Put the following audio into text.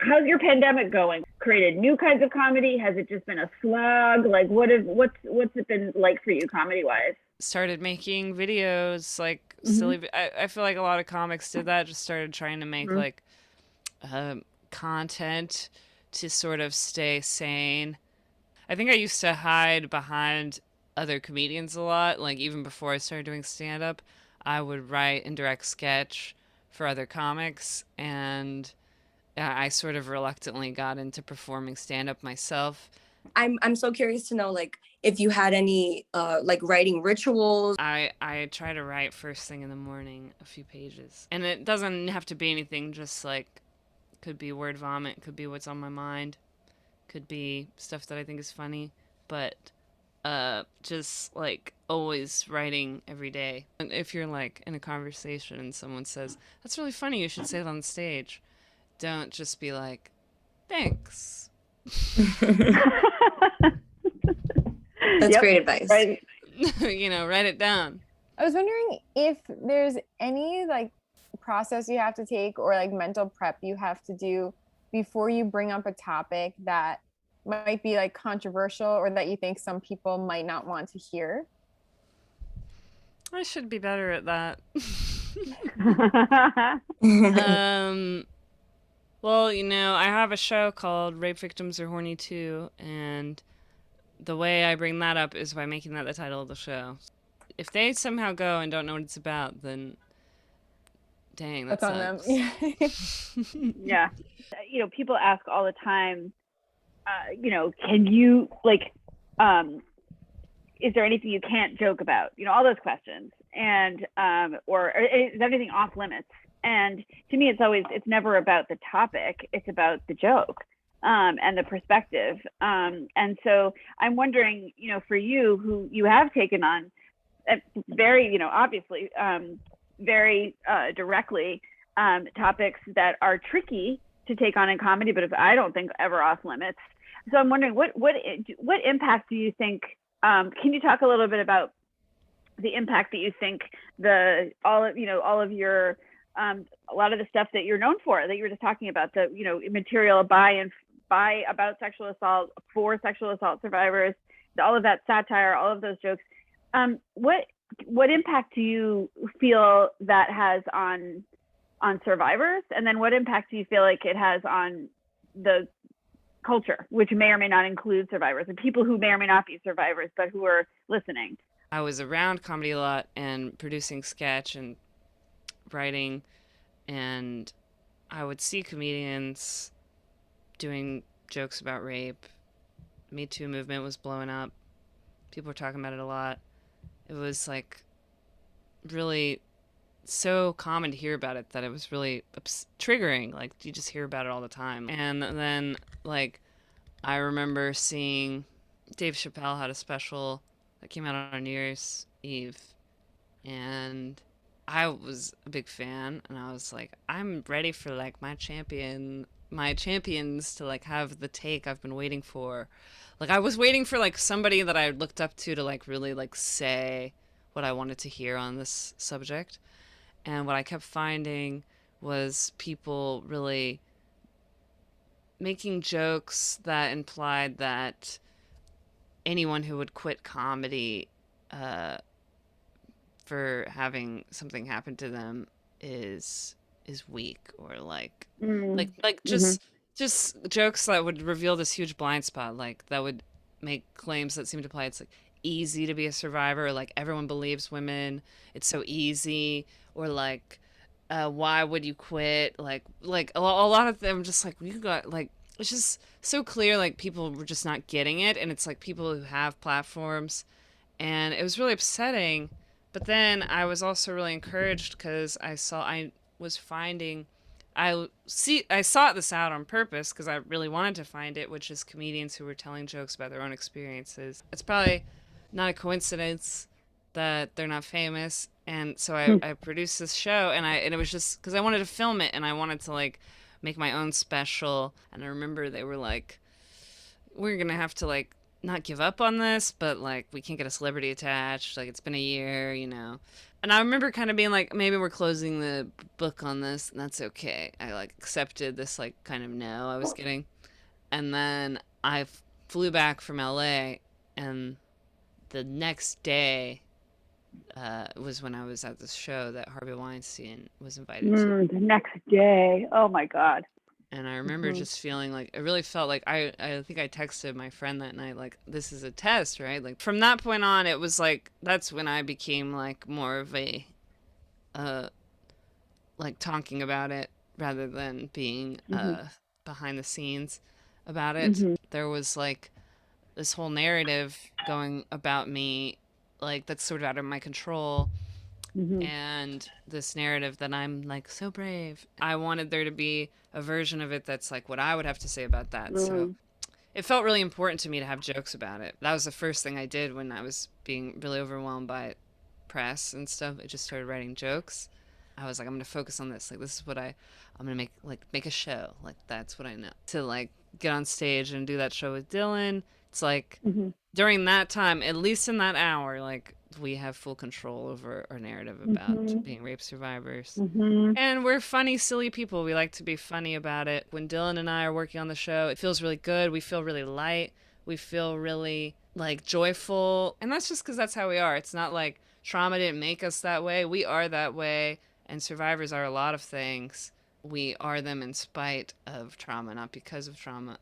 how's your pandemic going? Created new kinds of comedy? Has it just been a slog? Like, what's it been like for you, comedy wise? Started making videos, like Mm-hmm. silly. I feel like a lot of comics did that. Just started trying to make Mm-hmm. like content to sort of stay sane. I think I used to hide behind other comedians a lot. Like even before I started doing stand up, I would write and direct sketch for other comics, and I sort of reluctantly got into performing stand up myself. I'm so curious to know like if you had any like writing rituals. I try to write first thing in the morning, a few pages. And it doesn't have to be anything, just like could be word vomit, could be what's on my mind, could be stuff that I think is funny, but just like always writing every day. And if you're like in a conversation and someone says, "That's really funny, you should say it on stage." Don't just be like, "Thanks." That's Yep. great advice. Right. Write it down. I was wondering if there's any like process you have to take or like mental prep you have to do before you bring up a topic that might be like controversial or that you think some people might not want to hear. I should be better at that. Well, I have a show called Rape Victims Are Horny Too, and the way I bring that up is by making that the title of the show. If they somehow go and don't know what it's about, then dang, that That's on them. sucks. Yeah. People ask all the time, can you like, is there anything you can't joke about? All those questions, and or is everything off limits? And to me, it's never about the topic; it's about the joke and the perspective. And so I'm wondering, for you, who you have taken on very, obviously, very directly topics that are tricky to take on in comedy, but if I don't think ever off limits. So I'm wondering, what impact do you think? Can you talk a little bit about the impact that you think all of your a lot of the stuff that you're known for, that you were just talking about, the material by about sexual assault, for sexual assault survivors, all of that satire, all of those jokes. What impact do you feel that has on survivors, and then what impact do you feel like it has on the culture, which may or may not include survivors and people who may or may not be survivors but who are listening? I was around comedy a lot and producing sketch and writing, and I would see comedians doing jokes about rape. Me Too movement was blowing up. People were talking about it a lot. It was like really so common to hear about it that it was really triggering. Like you just hear about it all the time. And then like I remember seeing Dave Chappelle had a special that came out on New Year's Eve, and I was a big fan, and I was like, I'm ready for like my champions to like have the take I've been waiting for. Like I was waiting for like somebody that I looked up to like really like say what I wanted to hear on this subject. And what I kept finding was people really making jokes that implied that anyone who would quit comedy for having something happen to them is weak, or like Mm-hmm. just jokes that would reveal this huge blind spot, like that would make claims that seem to imply it's like easy to be a survivor, or like everyone believes women, it's so easy, or like why would you quit, a lot of them just like you got like it's just so clear like people were just not getting it, and it's like people who have platforms, and it was really upsetting. But then I was also really encouraged because I was finding I sought this out on purpose because I really wanted to find it, which is comedians who were telling jokes about their own experiences. It's probably not a coincidence that they're not famous, and so I produced this show, and it was just because I wanted to film it and I wanted to like make my own special. And I remember they were like, we're gonna have to like not give up on this, but like we can't get a celebrity attached. Like it's been a year, you know. And I remember kind of being like, maybe we're closing the book on this, and that's okay. I like accepted this like kind of no I was getting, and then I flew back from LA, and the next day was when I was at this show that Harvey Weinstein was invited to. The next day. Oh my God. And I remember just feeling like, it really felt like I think I texted my friend that night, like, this is a test, right? Like, from that point on, it was like, that's when I became like more of a, like talking about it rather than being behind the scenes about it. There was like this whole narrative going about me, like, that's sort of out of my control. And this narrative that I'm like so brave. I wanted there to be a version of it that's like what I would have to say about that. So it felt really important to me to have jokes about it. That was the first thing I did when I was being really overwhelmed by press and stuff. I just started writing jokes. I was like, I'm gonna focus on this. Like, this is what I'm gonna make a show. Like, that's what I know. To like get on stage and do that show with Dylan. It's like during that time, at least in that hour, like we have full control over our narrative about being rape survivors. And we're funny, silly people. We like to be funny about it. When Dylan and I are working on the show, it feels really good. We feel really light. We feel really like joyful. And that's just because that's how we are. It's not like trauma didn't make us that way. We are that way. And survivors are a lot of things. We are them in spite of trauma, not because of trauma.